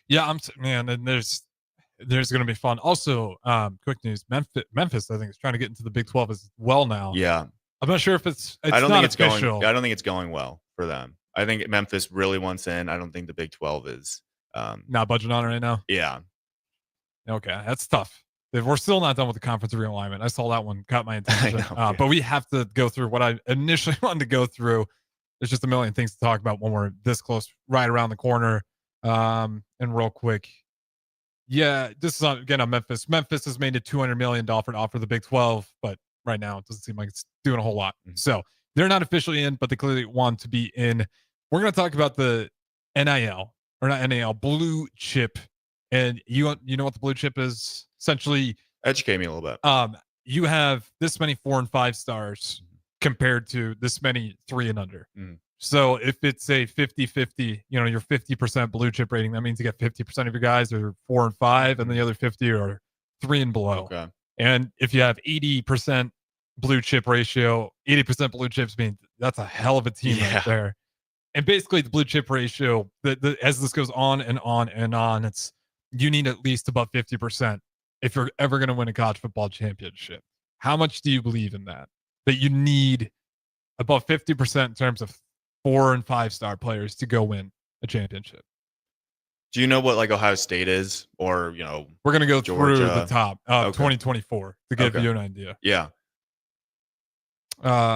Yeah, and there's going to be fun. Also, quick news, Memphis, I think, is trying to get into the Big 12 as well now. Yeah. I'm not sure if it's I don't think it's official. I don't think it's going well for them. I think Memphis really wants in. I don't think the Big 12 is not budging on it right now. Yeah. Okay, that's tough. We're still not done with the conference realignment. I saw that one, caught my attention. But we have to go through what I initially wanted to go through. There's just a million things to talk about when we're this close, right around the corner. And real quick, this is again on Memphis. Memphis has made a $200 million offer to offer the Big 12, but right now it doesn't seem like it's doing a whole lot. So they're not officially in, but they clearly want to be in. We're going to talk about the NIL, or not NIL, blue chip. And you know what the blue chip is? Essentially, educate me a little bit. You have this many 4 and 5 stars compared to this many 3 and under. So if it's a 50-50, your 50% blue chip rating, that means you get 50% of your guys are 4 and 5, and the other 50 are 3 and below. Okay. And if you have 80% blue chip ratio, 80% blue chips means that's a hell of a team right there. And basically the blue chip ratio, as this goes on and on and on, you need at least about 50% if you're ever going to win a college football championship. How much do you believe in that? That you need about 50% in terms of 4 and 5 star players to go win a championship. Do you know what like Ohio State is, or we're gonna go Georgia? Through the top 2024 to give you an idea. Yeah.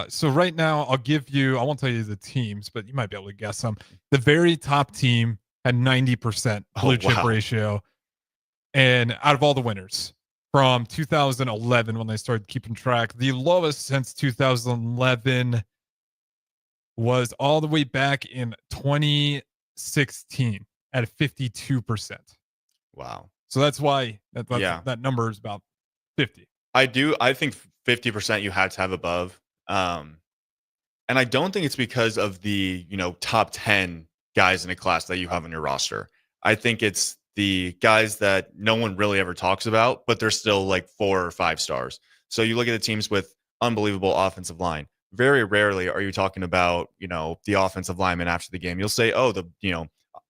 So right now I'll give you. I won't tell you the teams, but you might be able to guess some. The very top team had 90% blue chip ratio, and out of all the winners from 2011 when they started keeping track, the lowest since 2011 was all the way back in 2016 at 52%. Wow. So that's why that number is about 50. I think 50% you had to have above. And I don't think it's because of the, top 10 guys in a class that you have on your roster. I think it's the guys that no one really ever talks about, but they're still like 4 or 5 stars. So you look at the teams with unbelievable offensive line. Very rarely are you talking about, the offensive lineman after the game. You'll say, oh, the,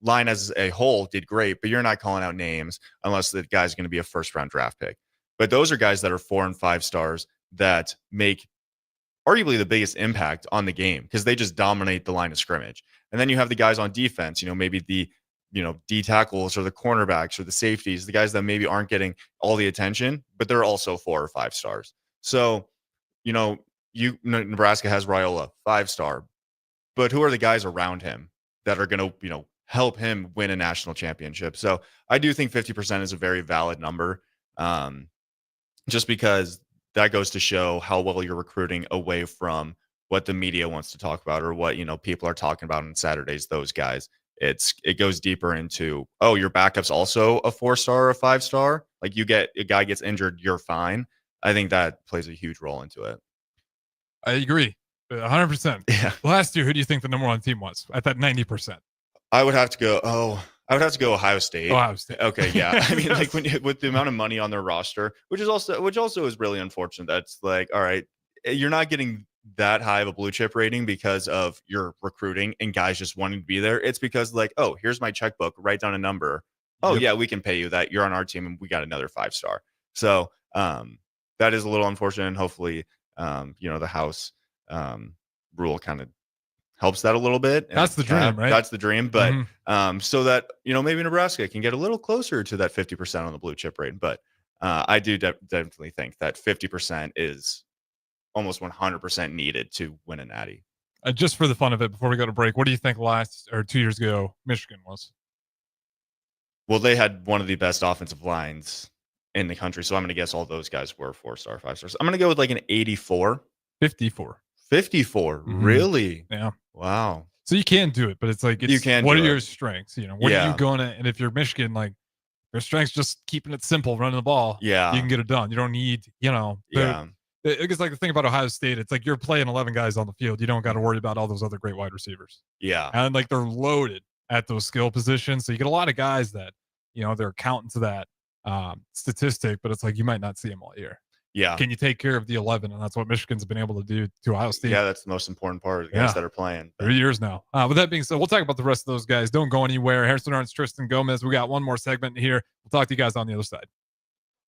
line as a whole did great, but you're not calling out names unless the guy's going to be a first-round draft pick. But those are guys that are 4 and 5 stars that make arguably the biggest impact on the game because they just dominate the line of scrimmage. And then you have the guys on defense, maybe the, D tackles or the cornerbacks or the safeties, the guys that maybe aren't getting all the attention, but they're also 4 or 5 stars. So, Nebraska has Raiola, 5-star, but who are the guys around him that are going to, help him win a national championship? So I do think 50% is a very valid number, just because that goes to show how well you're recruiting away from what the media wants to talk about or what, people are talking about on Saturdays, those guys. It goes deeper into, oh, your backup's also a 4-star or a 5-star. Like a guy gets injured, you're fine. I think that plays a huge role into it. I agree. 100%. Yeah. Last year, who do you think the number 1 team was at that 90%? I would have to go Ohio State. Ohio State. Okay, yeah. I mean, like with the amount of money on their roster, which also is really unfortunate. That's like, all right, you're not getting that high of a blue chip rating because of your recruiting and guys just wanting to be there. It's because like, oh, here's my checkbook, write down a number. Oh, yeah, we can pay you that. You're on our team and we got another 5-star. So that is a little unfortunate. And hopefully, the House rule kind of helps that a little bit. That's the dream, right? That's the dream. But so that, maybe Nebraska can get a little closer to that 50% on the blue chip rate. But I do definitely think that 50% is almost 100% needed to win a natty. Just for the fun of it, before we go to break, what do you think 2 years ago Michigan was? Well, they had one of the best offensive lines in the country. So I'm going to guess all those guys were 4-star, 5-stars. I'm going to go with like an 84. 54. 54. Really? Yeah. Wow. So you can do it, but it's like, you can. What are your strengths? What are you going to, and if you're Michigan, like your strengths, just keeping it simple, running the ball. Yeah. You can get it done. You don't need, it's like the thing about Ohio State. It's like you're playing 11 guys on the field. You don't got to worry about all those other great wide receivers. Yeah. And like they're loaded at those skill positions. So you get a lot of guys that, they're counting to that statistic, but it's like you might not see them all year. Yeah. Can you take care of the 11? And that's what Michigan's been able to do to Ohio State. Yeah, that's the most important part of the guys that are playing. 3 years now. With that being said, we'll talk about the rest of those guys. Don't go anywhere. Harrison Arens, Tristan Gomes. We got one more segment here. We'll talk to you guys on the other side.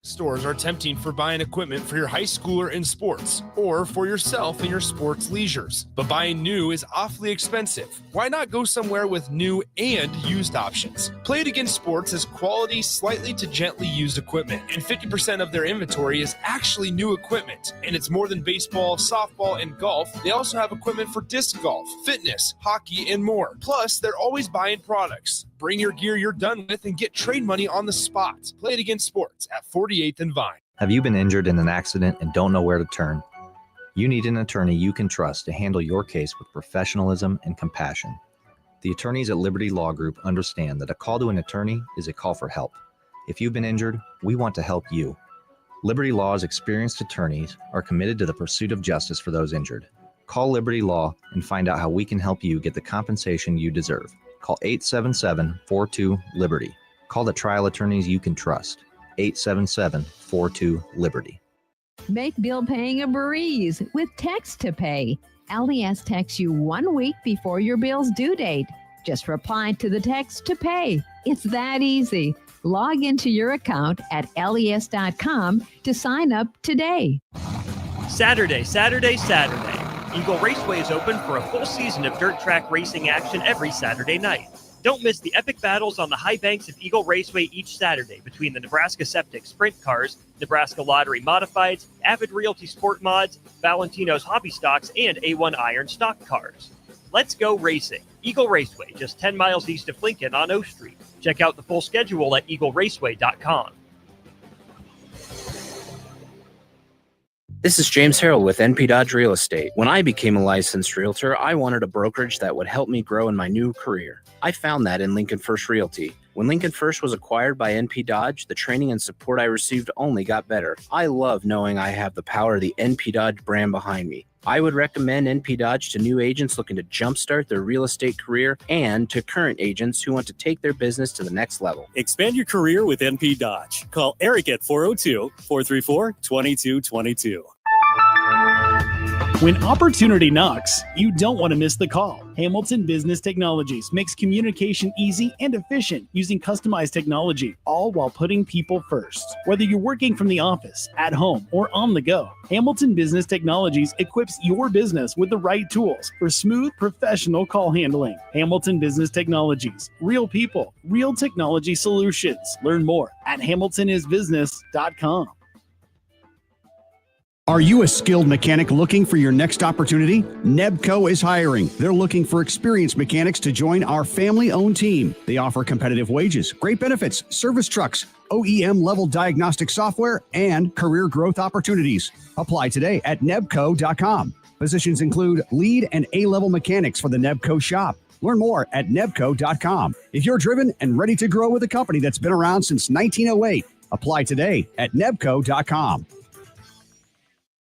Stores are tempting for buying equipment for your high schooler in sports or for yourself in your sports leisures. But buying new is awfully expensive. Why not go somewhere with new and used options? Play It Again Sports has quality, slightly to gently used equipment, and 50% of their inventory is actually new equipment. And it's more than baseball, softball, and golf. They also have equipment for disc golf, fitness, hockey, and more. Plus, they're always buying products. Bring your gear you're done with and get trade money on the spot. Play It Again Sports at 48th and Vine. Have you been injured in an accident and don't know where to turn? You need an attorney you can trust to handle your case with professionalism and compassion. The attorneys at Liberty Law Group understand that a call to an attorney is a call for help. If you've been injured, we want to help you. Liberty Law's experienced attorneys are committed to the pursuit of justice for those injured. Call Liberty Law and find out how we can help you get the compensation you deserve. Call 877-42-LIBERTY. Call the trial attorneys you can trust. 877-42-LIBERTY. Make bill paying a breeze with Text to Pay. LES texts you 1 week before your bill's due date. Just reply to the text to pay. It's that easy. Log into your account at les.com to sign up today. Saturday. Eagle Raceway is open for a full season of dirt track racing action every Saturday night. Don't miss the epic battles on the high banks of Eagle Raceway each Saturday between the Nebraska Septic Sprint Cars, Nebraska Lottery Modifieds, Avid Realty Sport Mods, Valentino's Hobby Stocks, and A1 Iron Stock Cars. Let's go racing. Eagle Raceway, just 10 miles east of Lincoln on O Street. Check out the full schedule at eagleraceway.com. This is James Harrell with NP Dodge Real Estate. When I became a licensed realtor, I wanted a brokerage that would help me grow in my new career. I found that in Lincoln First Realty. When Lincoln First was acquired by NP Dodge, the training and support I received only got better. I love knowing I have the power of the NP Dodge brand behind me. I would recommend NP Dodge to new agents looking to jumpstart their real estate career and to current agents who want to take their business to the next level. Expand your career with NP Dodge. Call Eric at 402-434-2222. When opportunity knocks, you don't want to miss the call. Hamilton Business Technologies makes communication easy and efficient using customized technology, all while putting people first. Whether you're working from the office, at home, or on the go, Hamilton Business Technologies equips your business with the right tools for smooth, professional call handling. Hamilton Business Technologies. Real people, real technology solutions. Learn more at hamiltonisbusiness.com. Are you a skilled mechanic looking for your next opportunity? Nebco is hiring. They're looking for experienced mechanics to join our family-owned team. They offer competitive wages, great benefits, service trucks, OEM-level diagnostic software, and career growth opportunities. Apply today at nebco.com. Positions include lead and A-level mechanics for the Nebco shop. Learn more at nebco.com. If you're driven and ready to grow with a company that's been around since 1908, apply today at nebco.com.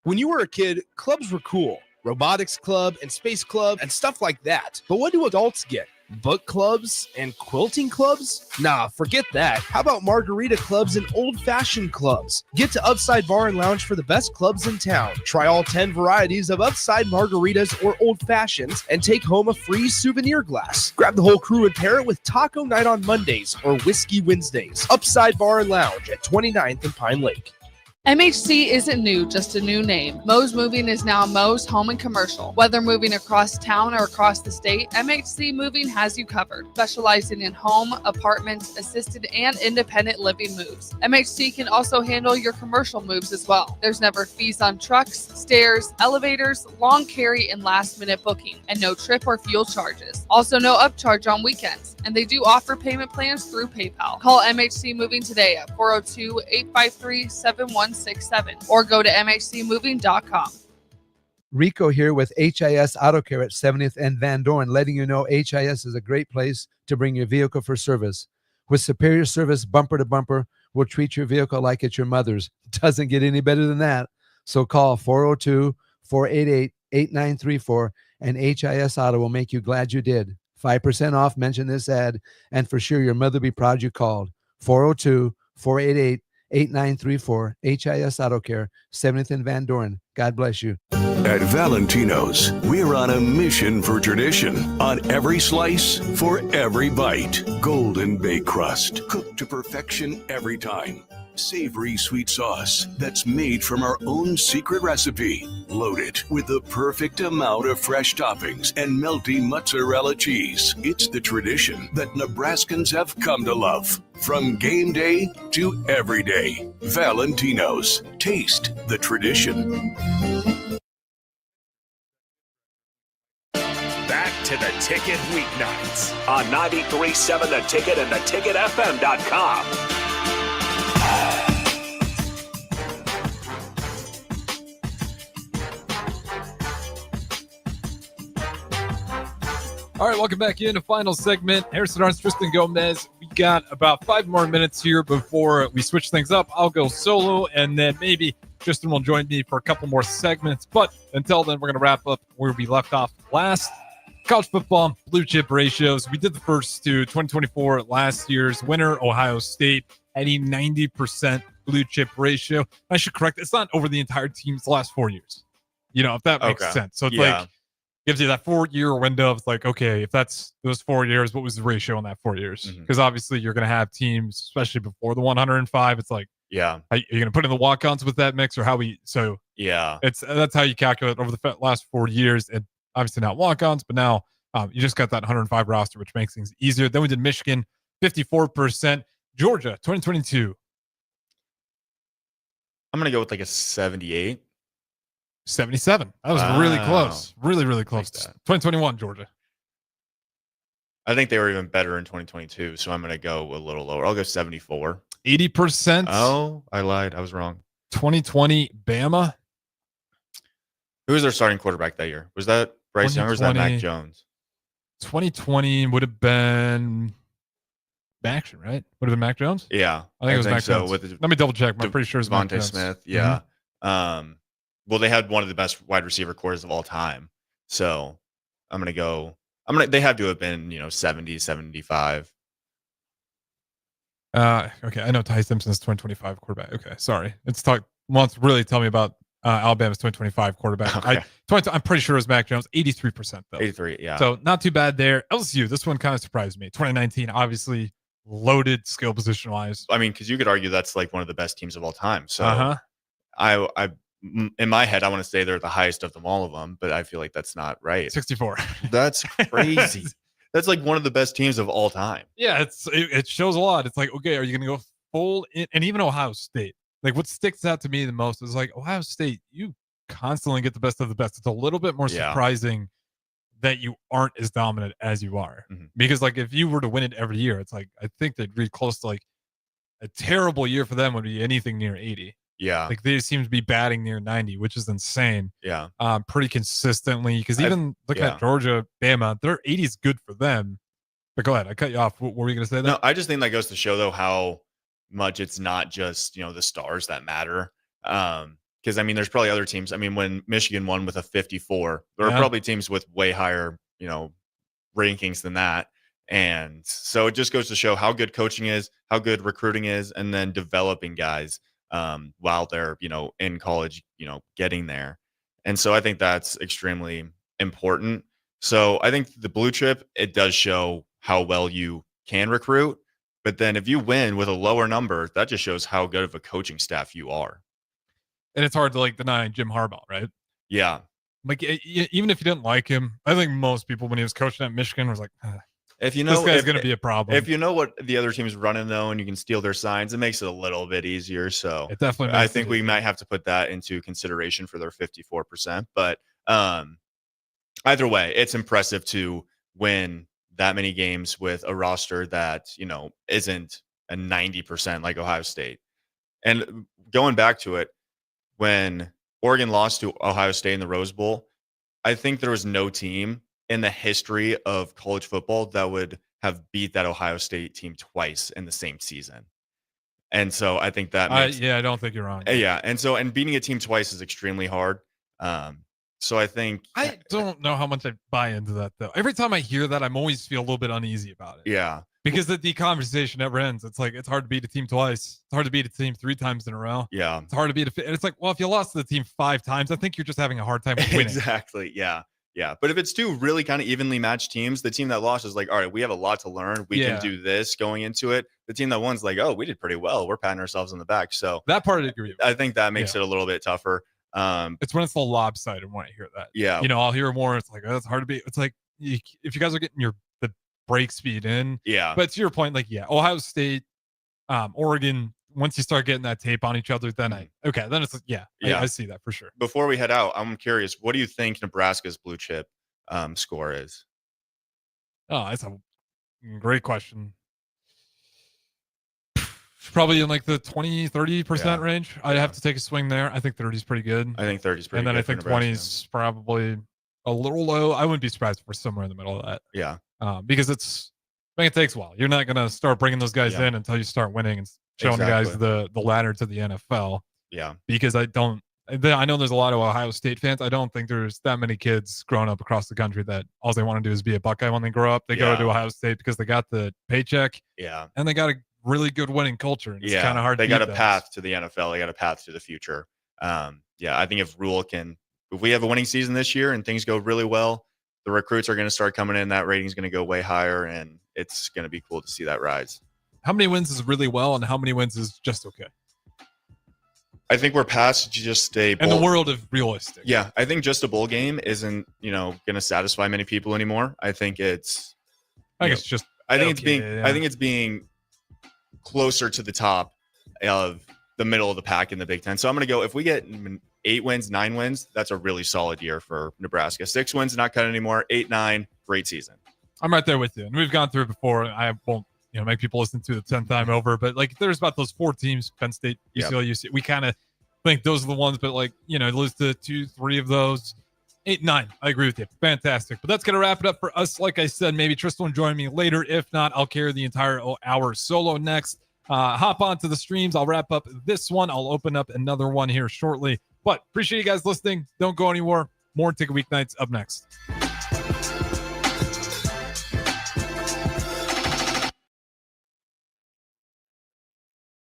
When you were a kid, clubs were cool. Robotics club and space club and stuff like that. But what do adults get? Book clubs and quilting clubs? Nah, forget that. How about margarita clubs and old-fashioned clubs? Get to Upside Bar and Lounge for the best clubs in town. Try all 10 varieties of Upside margaritas or old fashions and take home a free souvenir glass. Grab the whole crew and pair it with taco night on Mondays or whiskey Wednesdays. Upside Bar and Lounge at 29th and Pine Lake. MHC isn't new, just a new name. Mo's Moving is now Mo's Home and Commercial. Whether moving across town or across the state, MHC Moving has you covered, specializing in home, apartments, assisted, and independent living moves. MHC can also handle your commercial moves as well. There's never fees on trucks, stairs, elevators, long carry, and last-minute booking, and no trip or fuel charges. Also no upcharge on weekends, and they do offer payment plans through PayPal. Call MHC Moving today at 402-853-7167 or go to mhcmoving.com. Rico here with HIS Auto Care at 70th and Van Dorn, letting you know HIS is a great place to bring your vehicle for service. With superior service bumper to bumper, we'll treat your vehicle like it's your mother's. It doesn't get any better than that. So call 402-488-8934 and HIS Auto will make you glad you did. 5% off, mention this ad, and for sure your mother will be proud you called. 402-488-8934, HIS Auto Care, 70th and Van Dorn. God bless you. At Valentino's, we're on a mission for tradition. On every slice, for every bite. Golden baked crust, cooked to perfection every time. Savory sweet sauce that's made from our own secret recipe. Loaded with the perfect amount of fresh toppings and melty mozzarella cheese. It's the tradition that Nebraskans have come to love. From game day to every day. Valentino's. Taste the tradition. Back to the Ticket Weeknights on 93.7 The Ticket and theticketfm.com. All right, welcome back into final segment. Harrison Arns, Tristan Gomes. We got about 5 more minutes here before we switch things up. I'll go solo, and then maybe Tristan will join me for a couple more segments. But until then, we're going to wrap up where we left off last. College football, blue chip ratios. We did the first two, 2024, last year's winner, Ohio State, at a 90% blue chip ratio. I should correct, it's not over the entire team's last 4 years. If that makes sense. So it's like, gives you that 4-year window. It's like, okay, if that's those 4 years, what was the ratio in that 4 years? Because obviously you're going to have teams, especially before the 105. It's like, are you going to put in the walk-ons with that mix, or that's how you calculate over the last 4 years. And obviously not walk-ons, but now you just got that 105 roster, which makes things easier. Then we did Michigan, 54%. Georgia, 2022. I'm going to go with like a 78. 77. That was really close. Really, really close. 2021, Georgia. I think they were even better in 2022, so I'm going to go a little lower. I'll go 74. 80%. Oh, I lied. I was wrong. 2020, Bama. Who was their starting quarterback that year? Was that Bryce Young or was that Mac Jones? 2020 would have been action, right? Would have been Mac Jones? Yeah. I think it was Mac Jones. Let me double check. I'm pretty sure it's Mac Jones. Smith. Yeah. Well, they had one of the best wide receiver cores of all time. So I'm going to go. They have to have been, 70, 75. Okay. I know Ty Simpson's 2025 quarterback. Okay. Sorry. Wants really tell me about Alabama's 2025 quarterback. Okay. I'm pretty sure it was Mac Jones. 83% though. 83. Yeah. So not too bad there. LSU, this one kind of surprised me. 2019, obviously loaded skill position wise. I mean, because you could argue that's like one of the best teams of all time. So I in my head, I want to say they're the highest of them, all of them, but I feel like that's not right. 64. That's crazy. That's like one of the best teams of all time. Yeah, it shows a lot. It's like, okay, are you going to go full in? And even Ohio State, like what sticks out to me the most is like Ohio State, you constantly get the best of the best. It's a little bit more surprising that you aren't as dominant as you are. Because like if you were to win it every year, it's like I think they'd read close to like a terrible year for them would be anything near 80. Yeah. Like they seem to be batting near 90, which is insane. Yeah. Pretty consistently. Because even look at Georgia, Bama, their 80 is good for them. But go ahead. I cut you off. What were you going to say there? No, I just think that goes to show though how much it's not just, the stars that matter. Because I mean, there's probably other teams. I mean, when Michigan won with a 54, there are probably teams with way higher, rankings than that. And so it just goes to show how good coaching is, how good recruiting is, and then developing guys while they're, in college, getting there. And so I think that's extremely important. So I think the blue chip, it does show how well you can recruit. But then if you win with a lower number, that just shows how good of a coaching staff you are. And it's hard to like deny Jim Harbaugh, right? Yeah. Like even if you didn't like him, I think most people when he was coaching at Michigan was like, if you know this guy's going to be a problem. If you know what the other team's running though, and you can steal their signs, it makes it a little bit easier. So it definitely. I think we might have to put that into consideration for their 54%. But either way, it's impressive to win that many games with a roster that isn't a 90% like Ohio State. And going back to it, when Oregon lost to Ohio State in the Rose Bowl, I think there was no team in the history of college football that would have beat that Ohio State team twice in the same season. And so I think that makes, I don't think you're wrong. Yeah. And beating a team twice is extremely hard. So I think I don't know how much I buy into that though. Every time I hear that, I'm always feel a little bit uneasy about it. Yeah. Because the conversation never ends. It's like, it's hard to beat a team twice. It's hard to beat a team 3 times in a row. Yeah. It's hard to beat and it's like, well, if you lost to the team 5 times, I think you're just having a hard time winning. Exactly. Yeah. Yeah. But if it's 2 really kind of evenly matched teams, the team that lost is like, all right, we have a lot to learn. We can do this going into it. The team that won's like, oh, we did pretty well. We're patting ourselves on the back. So that part I agree with. I think that makes it a little bit tougher. It's when it's the lopsided when I hear that. Yeah. I'll hear more. It's like, oh, it's hard to beat. It's like, if you guys are getting the break speed in. Yeah. But to your point, like, Ohio State, Oregon, once you start getting that tape on each other, then then it's like, I see that for sure. Before we head out, I'm curious, what do you think Nebraska's blue chip score is? Oh, that's a great question. Probably in like the 20-30% range. I'd have to take a swing there. I think 30 is pretty good. I think 30 is pretty good. And then I think 20 is probably a little low. I wouldn't be surprised if we're somewhere in the middle of that. Yeah. Because it takes a while. You're not going to start bringing those guys in until you start winning and showing the guys the ladder to the NFL. Yeah. Because I know there's a lot of Ohio State fans. I don't think there's that many kids growing up across the country that all they want to do is be a Buckeye when they grow up. They go to Ohio State because they got the paycheck. Yeah. And they got a really good winning culture. And it's kind of hard They to got a path to the NFL. They got a path to the future. I think if we have a winning season this year and things go really well, the recruits are going to start coming in. That rating is going to go way higher, and it's going to be cool to see that rise. How many wins is really well, and how many wins is just okay? I think we're past just a bowl. In the world of realistic. Yeah, I think just a bowl game isn't, going to satisfy many people anymore. I think it's being closer to the top of the middle of the pack in the Big Ten. So I'm going to go, if we get 8 wins, 9 wins, that's a really solid year for Nebraska. 6 wins, not cut anymore. 8, 9, great season. I'm right there with you. And we've gone through it before. I won't, make people listen to the 10th time over, but there's about those 4 teams, Penn State, UCLA, UC. We kind of think those are the ones, but lose to 2, 3 of those. 8, 9. I agree with you. Fantastic. But that's going to wrap it up for us. Like I said, maybe Tristan will join me later. If not, I'll carry the entire hour solo next. Hop on to the streams. I'll wrap up this one. I'll open up another one here shortly. But appreciate you guys listening. Don't go anywhere. More Ticket Weeknights up next.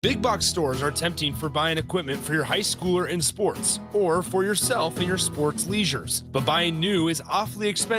Big box stores are tempting for buying equipment for your high schooler in sports or for yourself in your sports leisures. But buying new is awfully expensive.